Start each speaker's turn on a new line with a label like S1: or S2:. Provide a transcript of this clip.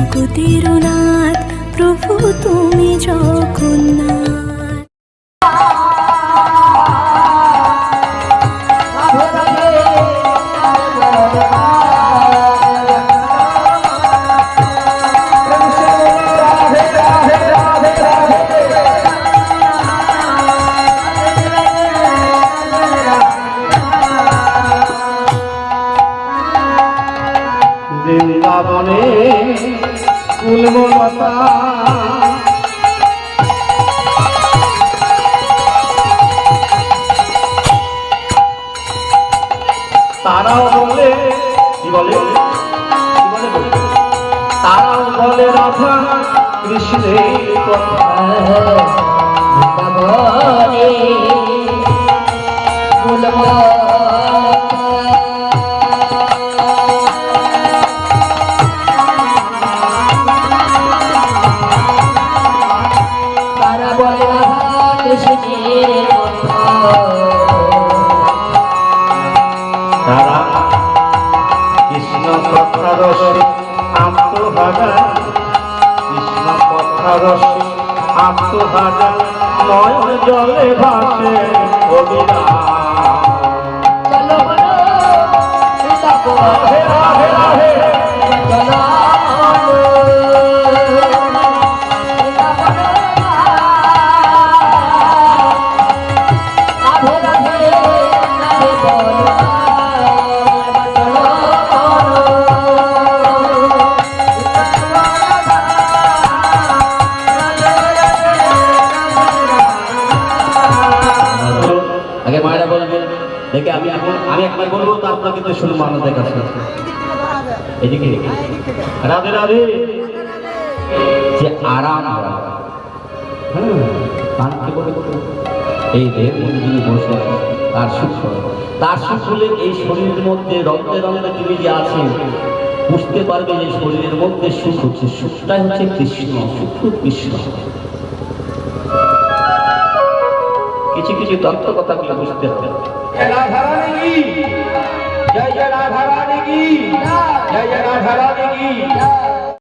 S1: জগতের নাথ প্রভু তুমি জগন্নাথ।
S2: বৃন্দাবনে কুলবলতা তারাও বলে কি বলে তারাও বলে রাধা কৃষ্ণের কথা।
S3: বৃন্দাবনে কুলবলতা
S2: তারা কৃষ্ণ কথারসে আত্মহারা, কৃষ্ণ কথারসে আত্মহারা, নয়ন জলে ভাসে অবিরাম। রাধে রাধে রাধে দেখে আমি একবার বলবো, তারপর কিন্তু শুনবো আমাদের কাছে। এদিকে রাধে রাধে। যে আরাম এই দেহের মধ্যে যিনি বসে তার সুখ, তার সুখ হলে এই শরীরের মধ্যে রক্তে রক্তে তিনি যে আছেন বুঝতে পারবে যে শরীরের মধ্যে সুখ হচ্ছে। সুখটাই হচ্ছে কৃষ্ণ, সুখ কৃষ্ণ। কিছু কিছু তত্ত্ব কথাগুলো বুঝতে হবে।
S4: राधा रानी की जय, जय राधा रानी की जय, जय राधा रानी की।